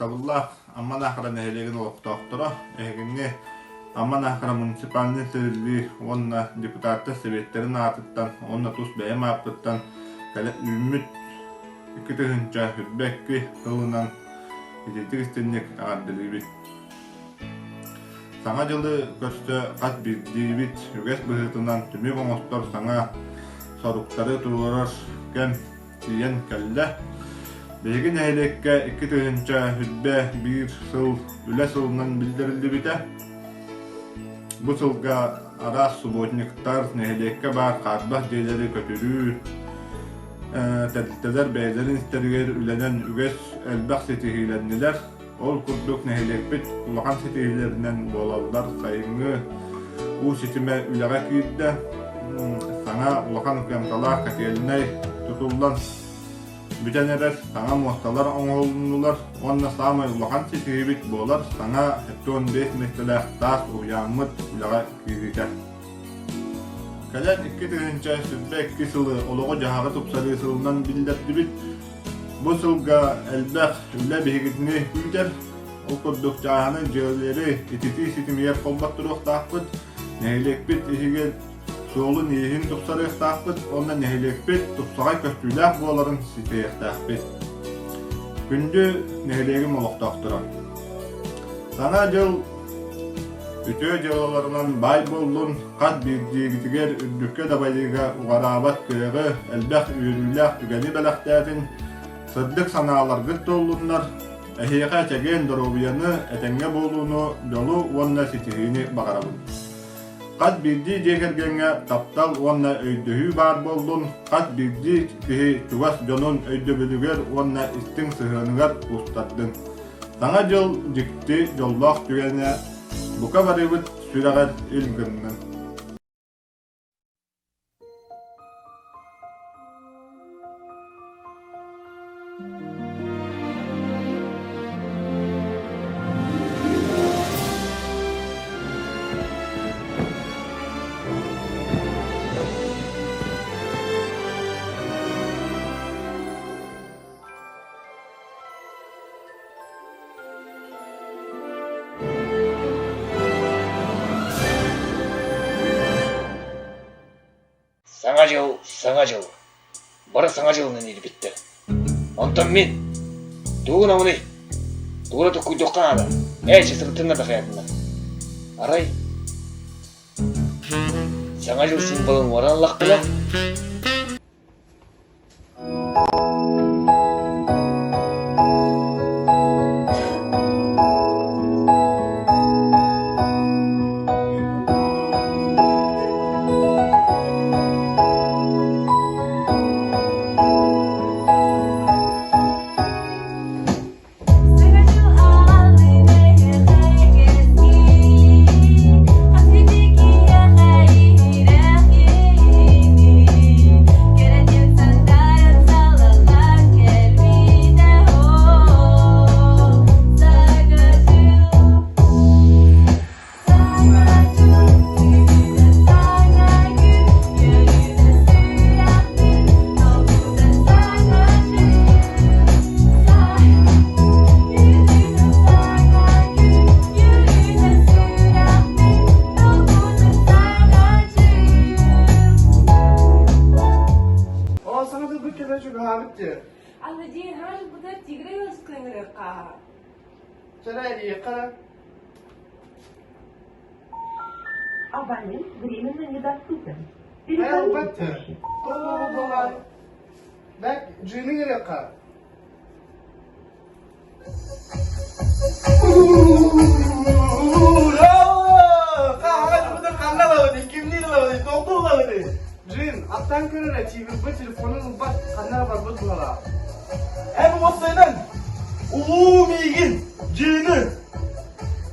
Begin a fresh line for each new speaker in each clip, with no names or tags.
Estağfurullah. Amman ahra nehilegin olup doktora. Eginni Amman ahra munisipalini sözlü onna deputatı sebetlerin atıttan, onna tuz beyem apıttan kale ümit iki tığınca hübbekki hılınan gidetik istenlik ağırdılı bit. Sana жылы көстө кат бирдии бит үгес быһытынан түмү оңостор саңа соруктары туурар кен тиен келле. Бегин элекке 2 тыгынча хүдбе 1 сыл үле сылынан билдирилди бите. Бу сылга ара субботниктар нелекке бар карбах дейлери көтүрүү тәдилтелер бәйлерин истергер үледен үгес элбак сетихиленнилер. Ol kurduk nehilepit ulağan setihlerinden bolallar sayıngı u sitime ülağa kirdi sana ulağan kıyamtalar katelinay tutullan büten eder sana muhtalar oğulundular onna sağmay ulağan setihibit bolar sana hepti 15 metre tas uyanmıt ülağa kirdiker kalan 2 tığınca sübbe 2 sılı oluğu jahağı tupsarı sılından bildirdi bit. Bu sılga elbaq üle behigidini hüder. O kurduk cahanın cevleri ititi sitimiyet kolbat duruq taqbıd. Nehiлекпит ihigel soğulun iyihin tuqsarıq taqbıd. Onda nehiлекпит tuqsağa köstüylaq boların siteyek taqbıd. Gündü nehilegim oluq taqtıran. Sana jıl ütö jalalarından bay boldun. Qad birdiğitiger üddükke dabayıga uğarabat kırığı elbaq üyürüylaq ügeni belaqtætin. Sıddık sanalar gıt dolunlar, ehiqa çegen dorobiyanı etenge bolunu dolu onna sitihini bakarabın. Qad birdi jegergenge taptal onna öydühü bar boldun, qad birdi kihi tuvas jonun öydü bölüger onna istin sıhınıgar ustaddın. Sana jol jikti jollaq tügene buka baribit süragat ilginin.
Саңа жыл. Бара саңа жылының ел бітті. Онтан мен, туғына ұны, туғына тұқ көйдоққан ада, әйші сұртынна да қаятында. Арай, саңа жыл символын оран лақ білі?
Alla din har bu da tigre yosklanır ka.
Çarayı yakara.
Abone, временно недоступен.
Hayal battı. Dolar. Bak cini yakar. Cin, attan körüne TV telefonun bak kanına var bu bunlara.
Hem olsaydan migin cini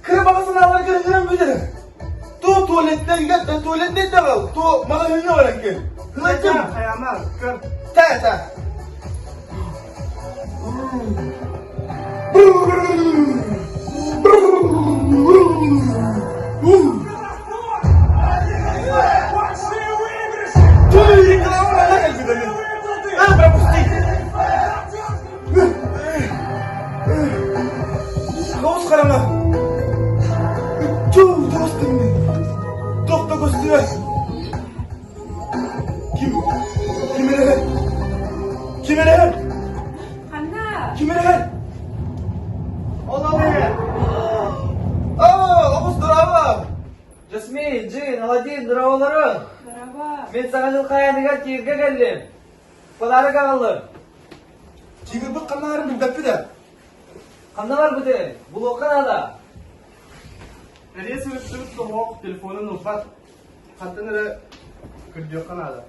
kırı babasını alır kırıcının büyüdür. Tu tuvalette gider, tuvalette de kal. Tu bana hünü olarak gel. Hılacım.
Kayamaz, kır.
Ta. karama. Tüm dostum benim. Dokta göster. Kim ere? Kim ere?
Hanna.
Kim ere? Allah be. Oğuz durava.
Jasmin, Jin, Aladin, duravaları.
Merhaba.
Men sana jıl kayaniga tirge geldim. Pazara kaldım.
Tigir bir kanarım bir bepi de.
Kanda var bu de? Bu kanada.
Nereye sürüp soğuk telefonun ufak. Hatta nere kırıyor kanada.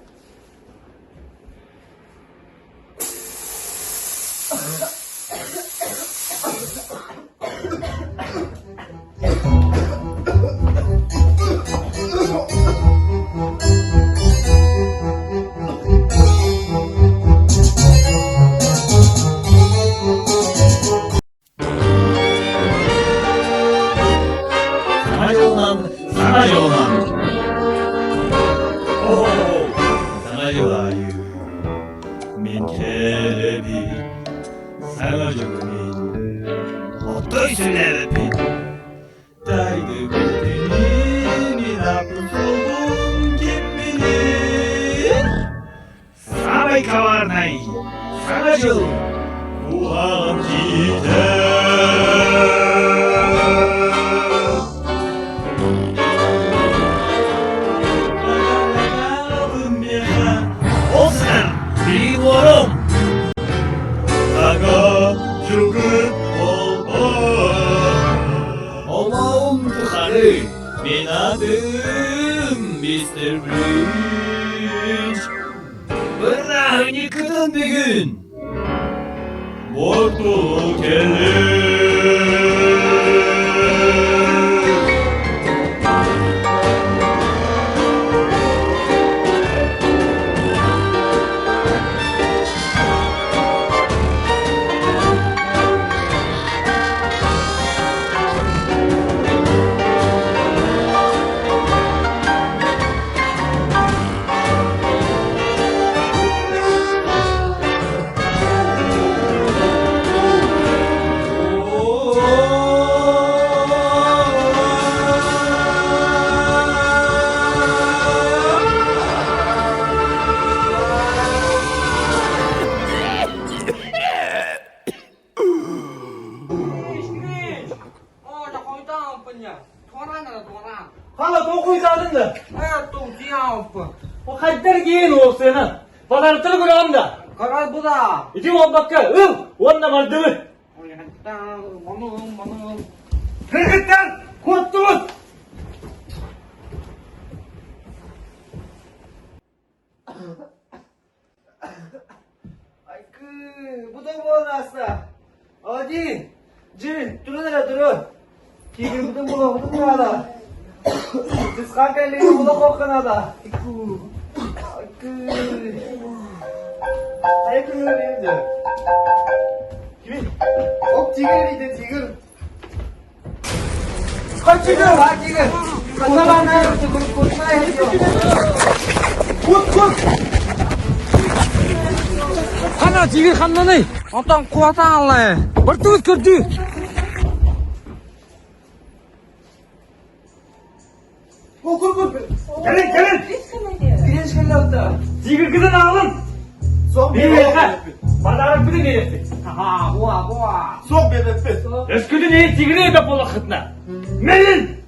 Sana yollan. Oh, sana yolayım. Min kelebi, sana jogumin. Ottoy sünerepin. Daydı bildiğini napısolun kim bilir. Sabay kavarnay, sana jol. Kulağım gider. Bilim Taga 죽은 어마운 tıkanı ben adım Mr. Bridge. Bırrağın yıkıdın bir gün Mortu gelir.
Hala dokuyu dağılındı.
Evet, dur, yapın.
O kadar giyin olsun. Pazartını kulağımda.
Karar bu da.
İki on bakka. Onunla vardı mı?
Manım.
Hırgıttan kurtulun.
Ay kız, bu da bu anasla. Hadi. Cin, durun hele durun. Kiri bu da bu da. Siz kanka bu da kokkan ada. Ay kız. Ay kız nerede? Kimin? Hop tigeriydi tiger. Kaç tiger? Kaç tiger? Kaçalan ne yaptı? Kurtmaya ediyor. Kurt.
Hana tigir kanlanay.
Ondan kuatan Allah.
Bertut kerdi.
Kur.
Gelin.
Güneş geldi.
Tigir kızın alın.
Sok
Bir yaka. Pazarı bütün gelirsin.
Ha, boğa.
Sok bir bepi.
Esküdü neyi tigri ebe bola kıtna. Melin.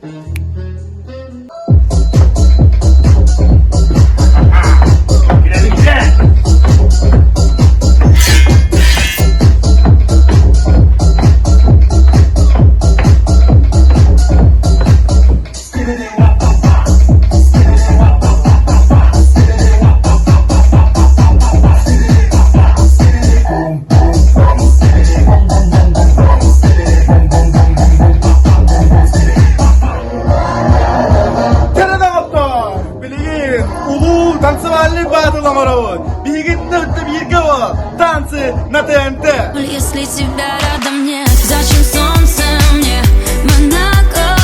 Güle.
Танцы на ТНТ.
Если тебя рядом нет, зачем солнце мне? Монако,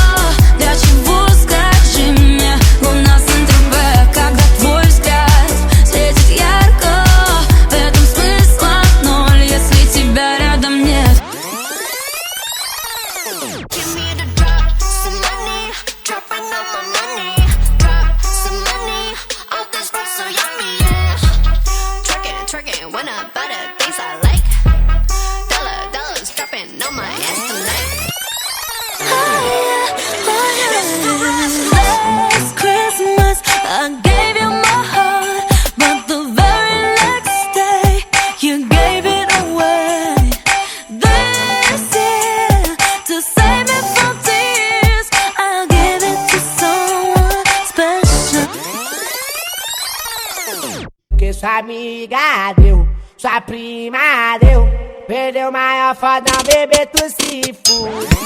для чего, скажи мне? Луна с НТВ, когда твой взгляд светит ярко. В этом смысла ноль, если тебя рядом нет. Give me the drop, some money, dropping on my money. Drop some money, all this stuff so yummy, yeah. Twerking, when I buy the things I like. Dollars dropping on my ass tonight. Last Christmas, I gave you my heart, but the very next day, you gave it away. This year, to save me from tears, I'll give it to someone special.
Que sua amiga deu, sua prima deu. Perdeu maior foda, não bebê, tu se fude.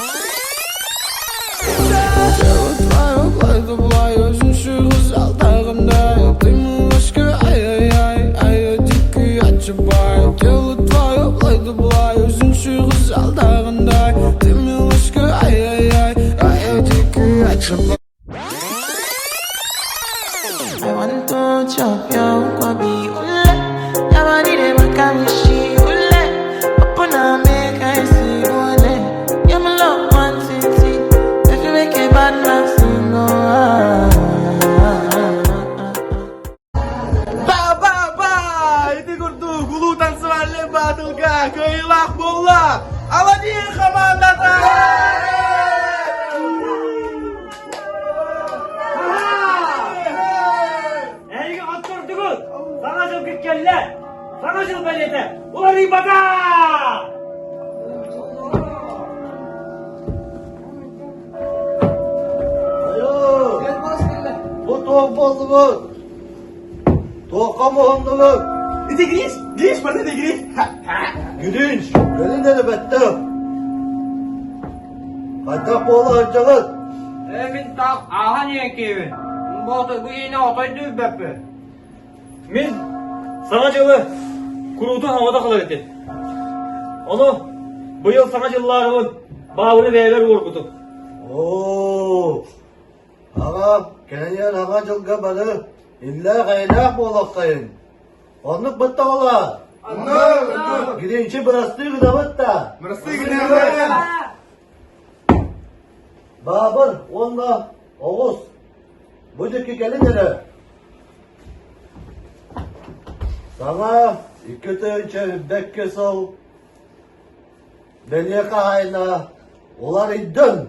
I want to chop your kwabi ule. Yabani de makamishi ule. Opuna make I see ule. You my love one city. If you make a bad man sing, no.
Ba! Iti kurdu gulutan sevalle batılga kıyılak bolla. Aladin komandata.
Elge attır dıgıl. Sana jıl gitkenler. Sana jıl belete. Ulan iyi baka.
Alo. Bu toğuk oldu bu. Toğuk'a mı oldu bu?
Iti giriş bana ne giriş?
Gülünç. Gelin dedi bettim. Hatta boğulu harcalık.
Min tak ahan yenkeyim. Bu yine otaydı beppe. Min sana jılı kurutu havada kalır etti. Onu bu yıl sana jıllarımın bağını beraber vurgudu.
Oo. Ağa, kenyen ağa cılga bana illa gaylah boğulaktayın. Onluk bitti ola.
Anladım.
Girinci bırastığı gıda bitti.
Burası gidelim.
Babır, onunla Oğuz. Bu dükü gelin dedi. Sana iki tönce dekke sol. Beni kahayla. Ular iddin.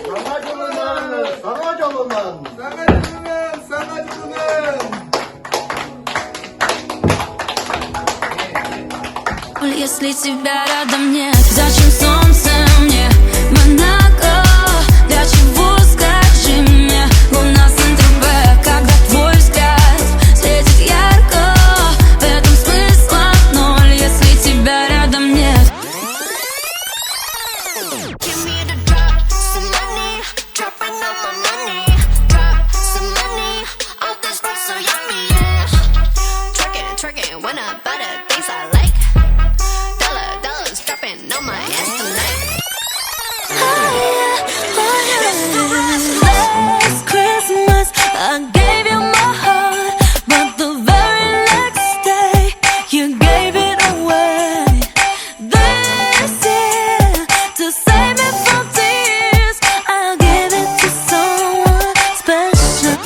Sana cılınan, sana cılınan.
Sana cılım.
Если тебя рядом нет, зачем солнце мне? Монако, для чего, скажи мне? Луна Сан-Тропе, когда твой взгляд светит ярко, в этом смысла ноль, если тебя рядом нет. Give me the drop, some money, dropping on my money. Drop some money, all this stuff so yummy, yeah. Twerking, when I buy the things I like. Dollars dropping on my ass tonight. Last Christmas, I gave you my heart, but the very next day, you gave it away. This year, to save me from tears, I'll give it to someone special.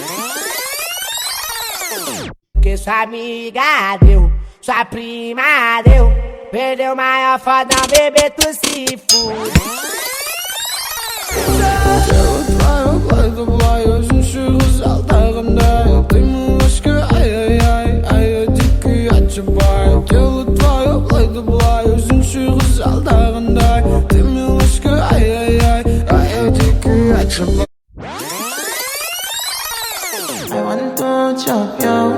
Que sua amiga deu, sua prima deu. Perdeu maior foda, não bebê, tu se fude.
I want to chop your